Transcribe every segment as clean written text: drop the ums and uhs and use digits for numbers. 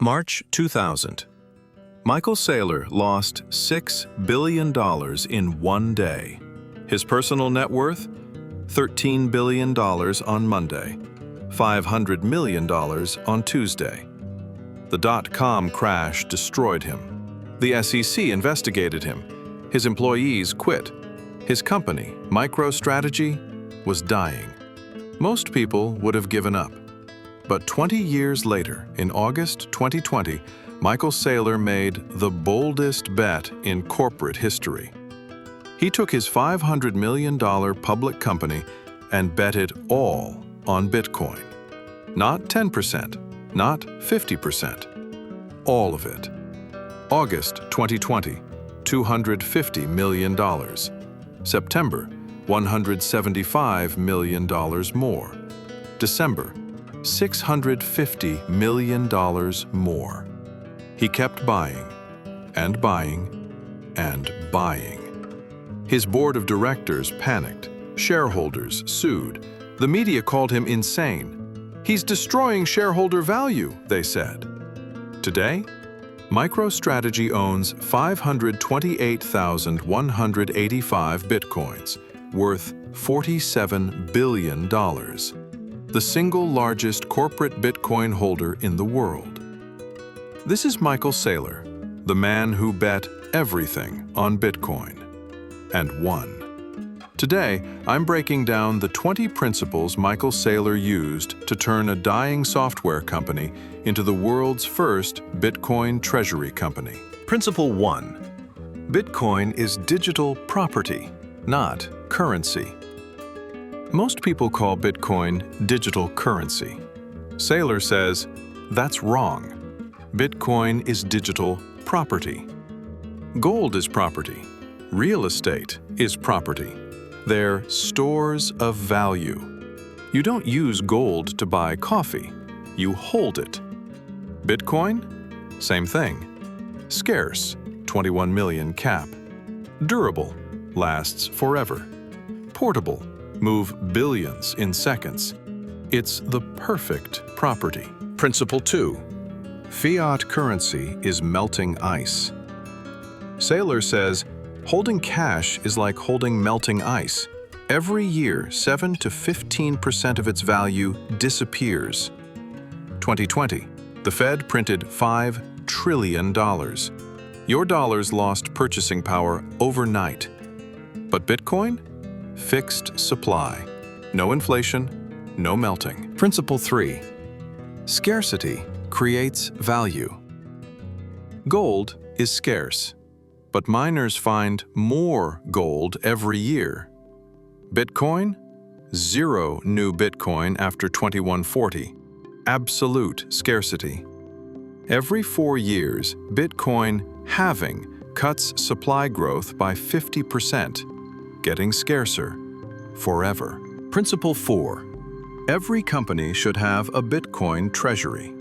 March 2000. Michael Saylor lost $6 billion in one day. His personal net worth? $13 billion on Monday, $500 million on Tuesday. The dot-com crash destroyed him. The SEC investigated him. His employees quit. His company, MicroStrategy, was dying. Most people would have given up. But 20 years later, in August 2020, Michael Saylor made the boldest bet in corporate history. He took his $500 million public company and bet it all on Bitcoin. Not 10%, not 50%, all of it. August 2020, $250 million. September, $175 million more. December, $650 million more. He kept buying and buying and buying. His board of directors panicked. Shareholders sued. The media called him insane. He's destroying shareholder value, they said. Today, MicroStrategy owns 528,185 bitcoins, worth $47 billion. The single largest corporate Bitcoin holder in the world. This is Michael Saylor, the man who bet everything on Bitcoin and won. Today, I'm breaking down the 20 principles Michael Saylor used to turn a dying software company into the world's first Bitcoin treasury company. Principle 1. Bitcoin is digital property, not currency. Most people call Bitcoin digital currency. Saylor says, that's wrong. Bitcoin is digital property. Gold is property. Real estate is property. They're stores of value. You don't use gold to buy coffee. You hold it. Bitcoin? Same thing. Scarce, 21 million cap. Durable, lasts forever. Portable, move billions in seconds. It's the perfect property. Principle 2. Fiat currency is melting ice. Saylor says, holding cash is like holding melting ice. Every year, 7 to 15% of its value disappears. 2020, the Fed printed $5 trillion. Your dollars lost purchasing power overnight. But Bitcoin? Fixed supply. No inflation, no melting. Principle 3. Scarcity creates value. Gold is scarce, but miners find more gold every year. Bitcoin? Zero new Bitcoin after 2140. Absolute scarcity. Every 4 years, Bitcoin halving cuts supply growth by 50%, getting scarcer forever. Principle 4. Every company should have a Bitcoin treasury.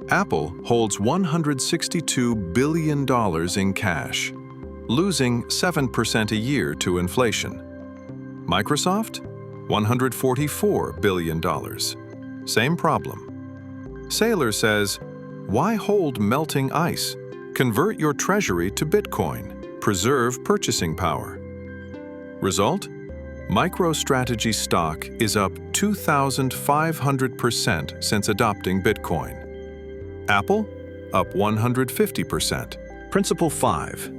Apple holds $162 billion in cash, losing 7% a year to inflation. Microsoft? $144 billion. Same problem. Saylor says, why hold melting ice? Convert your treasury to Bitcoin. Preserve purchasing power. Result? MicroStrategy stock is up 2,500% since adopting Bitcoin. Apple, up 150%. Principle 5.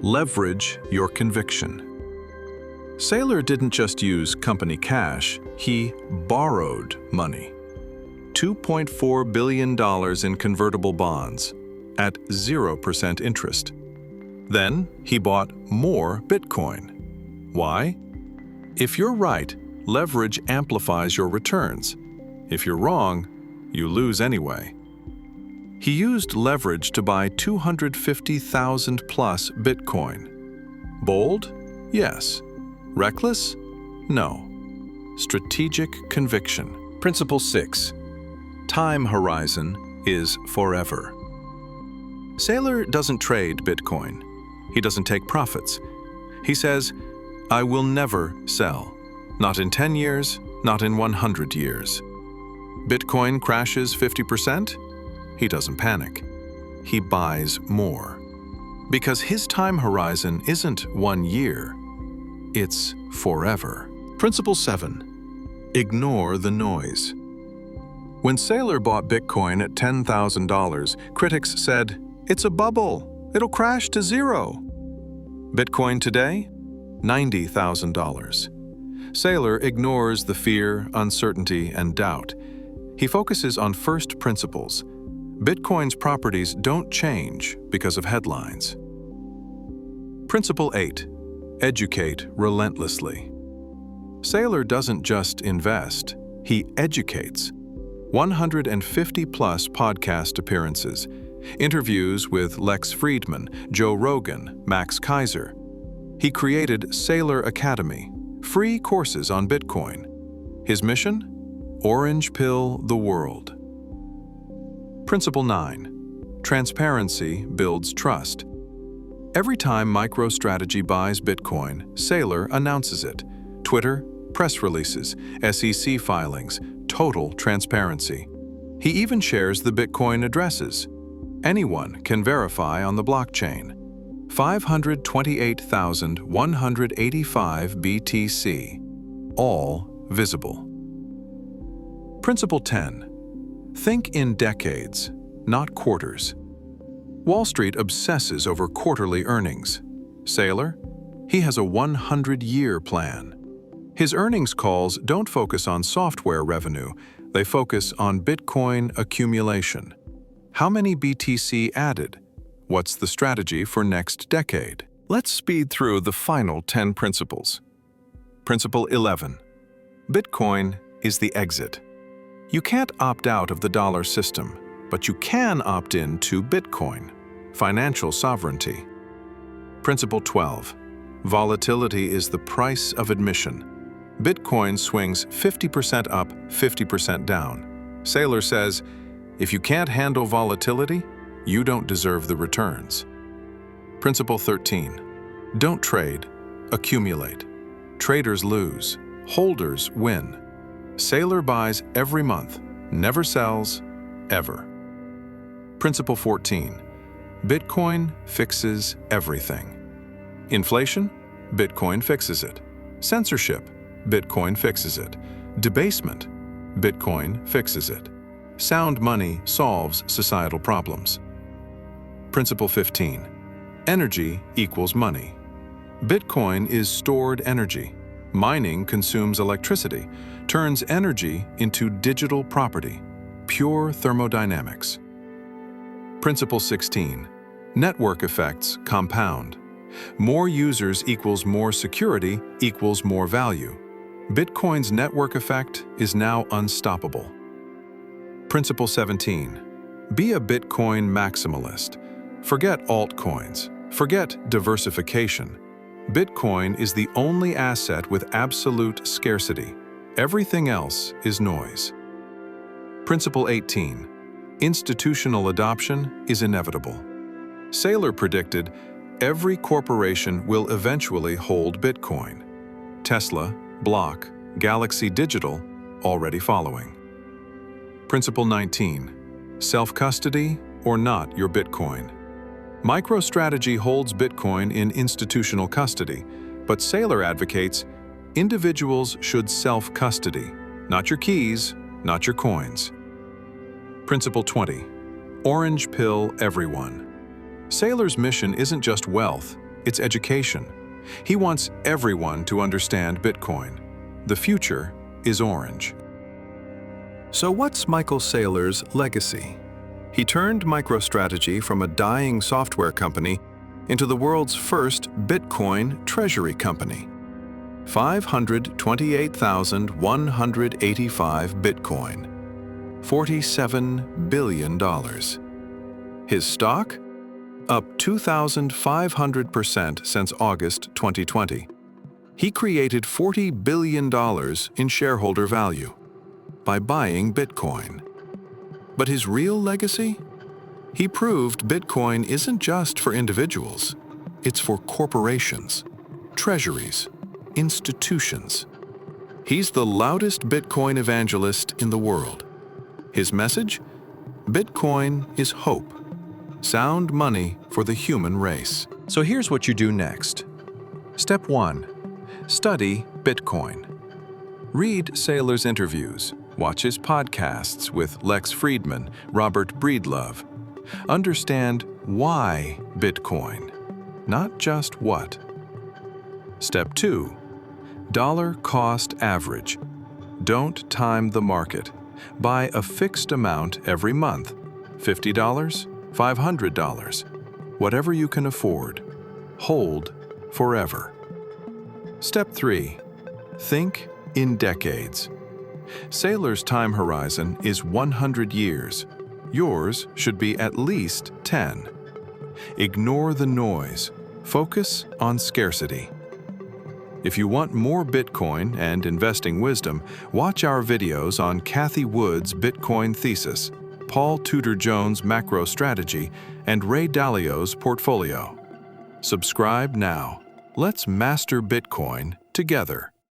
Leverage your conviction. Saylor didn't just use company cash, he borrowed money. $2.4 billion in convertible bonds at 0% interest. Then he bought more Bitcoin. Why? If you're right, leverage amplifies your returns. If you're wrong, you lose anyway. He used leverage to buy 250,000 plus Bitcoin. Bold? Yes. Reckless? No. Strategic conviction. Principle 6. Time horizon is forever. Saylor doesn't trade Bitcoin. He doesn't take profits. He says, I will never sell. Not in 10 years, not in 100 years. Bitcoin crashes 50%? he doesn't panic. He buys more. Because his time horizon isn't 1 year, it's forever. Principle 7. Ignore the noise. When Saylor bought Bitcoin at $10,000, critics said, "It's a bubble. It'll crash to zero." Bitcoin today? $90,000. Saylor ignores the fear, uncertainty, and doubt. He focuses on first principles. Bitcoin's properties don't change because of headlines. Principle 8. Educate relentlessly. Saylor doesn't just invest, he educates. 150-plus podcast appearances, interviews with Lex Friedman, Joe Rogan, Max Kaiser. He created Saylor Academy, free courses on Bitcoin. His mission? Orange pill the world. Principle 9. Transparency builds trust. Every time MicroStrategy buys Bitcoin, Saylor announces it. Twitter, press releases, SEC filings, total transparency. He even shares the Bitcoin addresses. Anyone can verify on the blockchain. 528,185 BTC, all visible. Principle 10. Think in decades, not quarters. Wall Street obsesses over quarterly earnings. Saylor? He has a 100-year plan. His earnings calls don't focus on software revenue, they focus on Bitcoin accumulation. How many BTC added? What's the strategy for next decade? Let's speed through the final 10 principles. Principle 11. Bitcoin is the exit. You can't opt out of the dollar system, but you can opt in to Bitcoin, financial sovereignty. Principle 12. Volatility is the price of admission. Bitcoin swings 50% up, 50% down. Saylor says, if you can't handle volatility, you don't deserve the returns. Principle 13. Don't trade, accumulate. Traders lose, holders win. Saylor buys every month, never sells, ever. Principle 14. Bitcoin fixes everything. Inflation? Bitcoin fixes it. Censorship? Bitcoin fixes it. Debasement? Bitcoin fixes it. Sound money solves societal problems. Principle 15. Energy equals money. Bitcoin is stored energy. Mining consumes electricity, turns energy into digital property, pure thermodynamics. Principle 16. Network effects compound. More users equals more security equals more value. Bitcoin's network effect is now unstoppable. Principle 17. Be a Bitcoin maximalist. Forget altcoins. Forget diversification. Bitcoin is the only asset with absolute scarcity. Everything else is noise. Principle 18. Institutional adoption is inevitable. Saylor predicted every corporation will eventually hold Bitcoin. Tesla, Block, Galaxy Digital, already following. Principle 19. Self-custody or not your Bitcoin. MicroStrategy holds Bitcoin in institutional custody, but Saylor advocates individuals should self-custody, not your keys, not your coins. Principle 20. Orange pill everyone. Saylor's mission isn't just wealth, it's education. He wants everyone to understand Bitcoin. The future is orange. So what's Michael Saylor's legacy? He turned MicroStrategy from a dying software company into the world's first Bitcoin treasury company. 528,185 Bitcoin. $47 billion. His stock? Up 2,500% since August 2020. He created $40 billion in shareholder value by buying Bitcoin. But his real legacy? He proved Bitcoin isn't just for individuals. It's for corporations, treasuries, institutions. He's the loudest Bitcoin evangelist in the world. His message? Bitcoin is hope. Sound money for the human race. So here's what you do next. Step 1. Study Bitcoin. Read Saylor's interviews. Watch his podcasts with Lex Friedman, Robert Breedlove. Understand why Bitcoin, not just what. Step 2. Dollar cost average. Don't time the market. Buy a fixed amount every month. $50, $500, whatever you can afford. Hold forever. Step 3. Think in decades. Saylor's time horizon is 100 years. Yours should be at least 10. Ignore the noise. Focus on scarcity. If you want more Bitcoin and investing wisdom, watch our videos on Cathie Wood's Bitcoin thesis, Paul Tudor Jones' MicroStrategy, and Ray Dalio's portfolio. Subscribe now. Let's master Bitcoin together.